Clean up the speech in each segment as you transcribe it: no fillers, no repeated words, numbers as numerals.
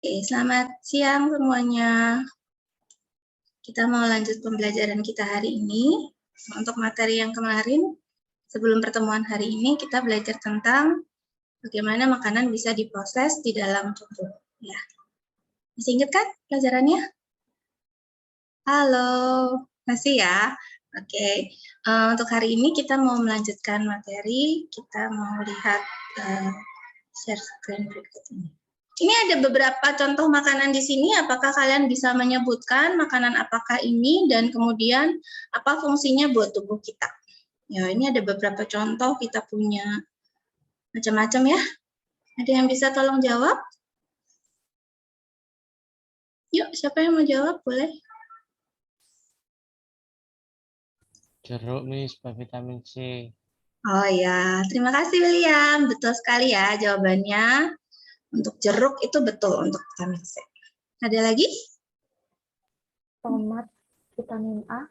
Oke, selamat siang semuanya. Kita mau lanjut pembelajaran kita hari ini. Untuk materi yang kemarin, sebelum pertemuan hari ini, kita belajar tentang bagaimana makanan bisa diproses di dalam tubuh. Ya. Masih ingat kan pelajarannya? Halo, masih ya? Oke, untuk hari ini kita mau melanjutkan materi. Kita mau lihat share screen berikut ini. Ini ada beberapa contoh makanan di sini. Apakah kalian bisa menyebutkan makanan apakah ini dan kemudian apa fungsinya buat tubuh kita? Ya, ini ada beberapa contoh, kita punya macam-macam ya. Ada yang bisa tolong jawab? Yuk, siapa yang mau jawab? Boleh. Jeruk, Miss, vitamin C. Oh ya, terima kasih William. Betul sekali ya jawabannya. Untuk jeruk itu betul untuk vitamin C. Ada lagi? Tomat, vitamin A.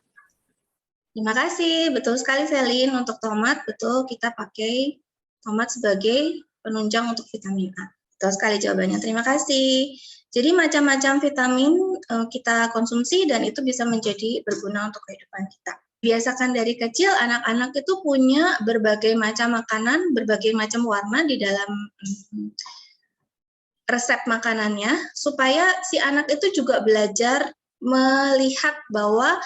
Terima kasih, betul sekali Selin. Untuk tomat, betul kita pakai tomat sebagai penunjang untuk vitamin A. Betul sekali jawabannya, terima kasih. Jadi macam-macam vitamin kita konsumsi dan itu bisa menjadi berguna untuk kehidupan kita. Biasakan dari kecil anak-anak itu punya berbagai macam makanan, berbagai macam warna di dalam resep makanannya, supaya si anak itu juga belajar melihat bahwa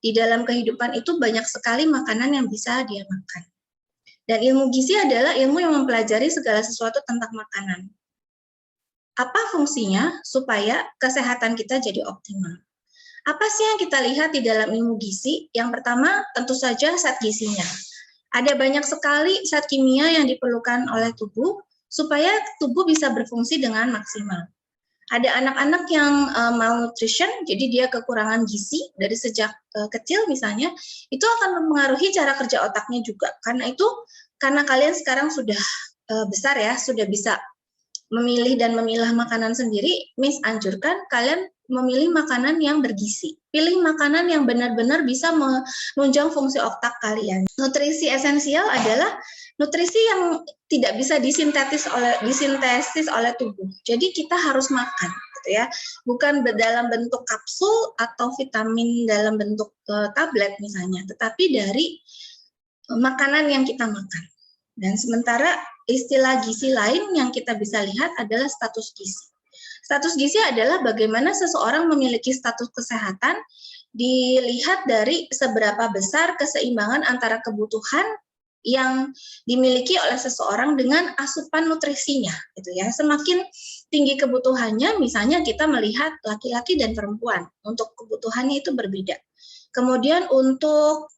di dalam kehidupan itu banyak sekali makanan yang bisa dia makan. Dan ilmu gizi adalah ilmu yang mempelajari segala sesuatu tentang makanan. Apa fungsinya supaya kesehatan kita jadi optimal? Apa sih yang kita lihat di dalam ilmu gizi? Yang pertama, tentu saja zat gizinya. Ada banyak sekali zat kimia yang diperlukan oleh tubuh supaya tubuh bisa berfungsi dengan maksimal. Ada anak-anak yang malnutrition, jadi dia kekurangan gizi dari sejak kecil misalnya, itu akan mempengaruhi cara kerja otaknya juga. Karena kalian sekarang sudah besar ya, sudah bisa memilih dan memilah makanan sendiri, Miss anjurkan kalian memilih makanan yang bergizi. Pilih makanan yang benar-benar bisa menunjang fungsi otak kalian. Nutrisi esensial adalah nutrisi yang tidak bisa disintesis oleh tubuh. Jadi kita harus makan, gitu ya. Bukan dalam bentuk kapsul atau vitamin dalam bentuk tablet misalnya, tetapi dari makanan yang kita makan. Dan sementara istilah gizi lain yang kita bisa lihat adalah status gizi. Status gizi adalah bagaimana seseorang memiliki status kesehatan dilihat dari seberapa besar keseimbangan antara kebutuhan yang dimiliki oleh seseorang dengan asupan nutrisinya, gitu ya. Semakin tinggi kebutuhannya, misalnya kita melihat laki-laki dan perempuan, untuk kebutuhannya itu berbeda. Kemudian untuk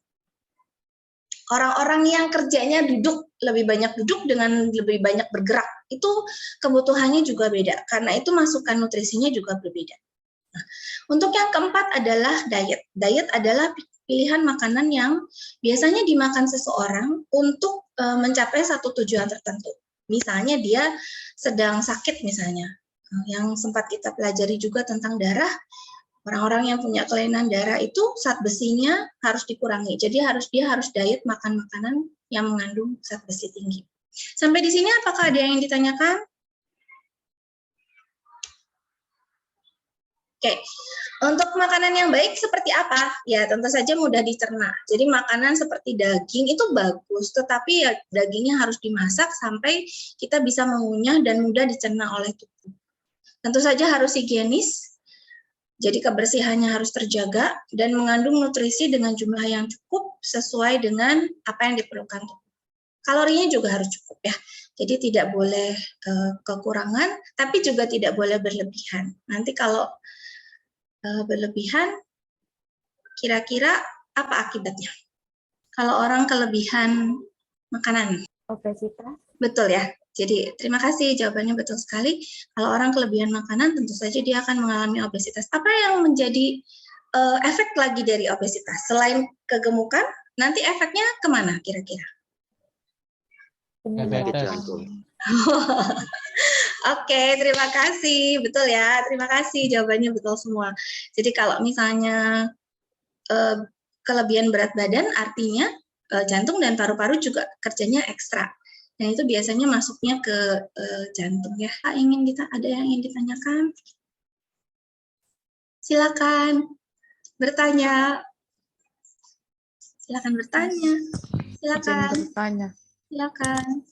orang-orang yang kerjanya lebih banyak duduk dengan lebih banyak bergerak, itu kebutuhannya juga beda, karena itu masukan nutrisinya juga berbeda. Nah, untuk yang keempat adalah diet. Diet adalah pilihan makanan yang biasanya dimakan seseorang untuk mencapai satu tujuan tertentu. Misalnya dia sedang sakit misalnya, yang sempat kita pelajari juga tentang darah. Orang-orang yang punya kelainan darah itu zat besinya harus dikurangi. Jadi dia harus diet makan makanan yang mengandung zat besi tinggi. Sampai di sini apakah ada yang ditanyakan? Oke, untuk makanan yang baik seperti apa? Ya tentu saja mudah dicerna. Jadi makanan seperti daging itu bagus, tetapi ya dagingnya harus dimasak sampai kita bisa mengunyah dan mudah dicerna oleh tubuh. Tentu saja harus higienis. Jadi kebersihannya harus terjaga dan mengandung nutrisi dengan jumlah yang cukup sesuai dengan apa yang diperlukan tubuh. Kalorinya juga harus cukup ya. Jadi tidak boleh kekurangan, tapi juga tidak boleh berlebihan. Nanti kalau berlebihan, kira-kira apa akibatnya? Kalau orang kelebihan makanan. Obesitas. Betul ya. Jadi terima kasih, jawabannya betul sekali. Kalau orang kelebihan makanan tentu saja dia akan mengalami obesitas. Apa yang menjadi efek lagi dari obesitas? Selain kegemukan, nanti efeknya kemana kira-kira? Diabetes. Oke, terima kasih. Betul ya, terima kasih. Jawabannya betul semua. Jadi kalau misalnya kelebihan berat badan artinya jantung dan paru-paru juga kerjanya ekstra. Dan itu biasanya masuknya ke jantung ya. Ada yang ingin ditanyakan? Silakan bertanya. Silakan bertanya. Silakan. Izin bertanya. Silakan.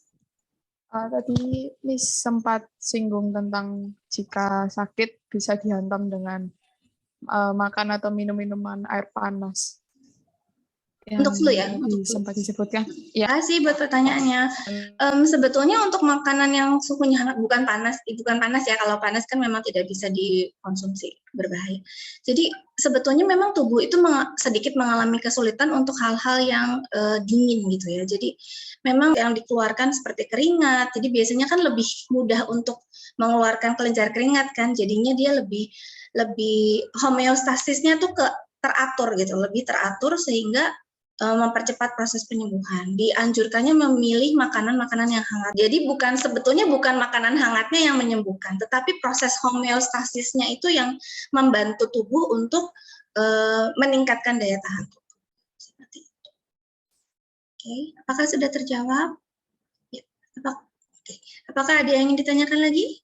Tadi Miss sempat singgung tentang jika sakit bisa dihantam dengan makan atau minum-minuman air panas. Untuk flu ya? Tadi sempat disebutkan. Ya. Terima kasih buat pertanyaannya. Sebetulnya untuk makanan yang suhunya hangat, bukan panas ya. Kalau panas kan memang tidak bisa dikonsumsi, berbahaya. Jadi sebetulnya memang tubuh itu sedikit mengalami kesulitan untuk hal-hal yang dingin gitu ya. Jadi memang yang dikeluarkan seperti keringat. Jadi biasanya kan lebih mudah untuk mengeluarkan kelenjar keringat kan. Jadinya dia lebih homeostasisnya tuh teratur gitu, lebih teratur sehingga mempercepat proses penyembuhan. Dianjurkannya memilih makanan-makanan yang hangat. Jadi sebetulnya bukan makanan hangatnya yang menyembuhkan, tetapi proses homeostasisnya itu yang membantu tubuh untuk meningkatkan daya tahan tubuh. Seperti itu. Oke, apakah sudah terjawab? Ya. Apakah ada yang ingin ditanyakan lagi?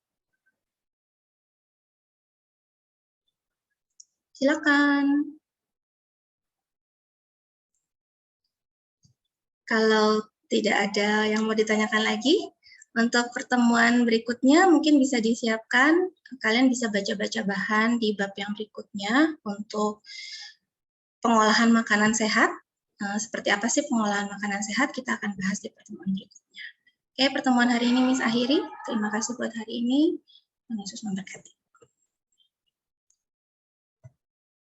Silakan. Kalau tidak ada yang mau ditanyakan lagi, untuk pertemuan berikutnya mungkin bisa disiapkan, kalian bisa baca-baca bahan di bab yang berikutnya untuk pengolahan makanan sehat. Seperti apa sih pengolahan makanan sehat, kita akan bahas di pertemuan berikutnya. Oke, pertemuan hari ini Miss akhiri. Terima kasih buat hari ini. Tuhan Yesus memberkati.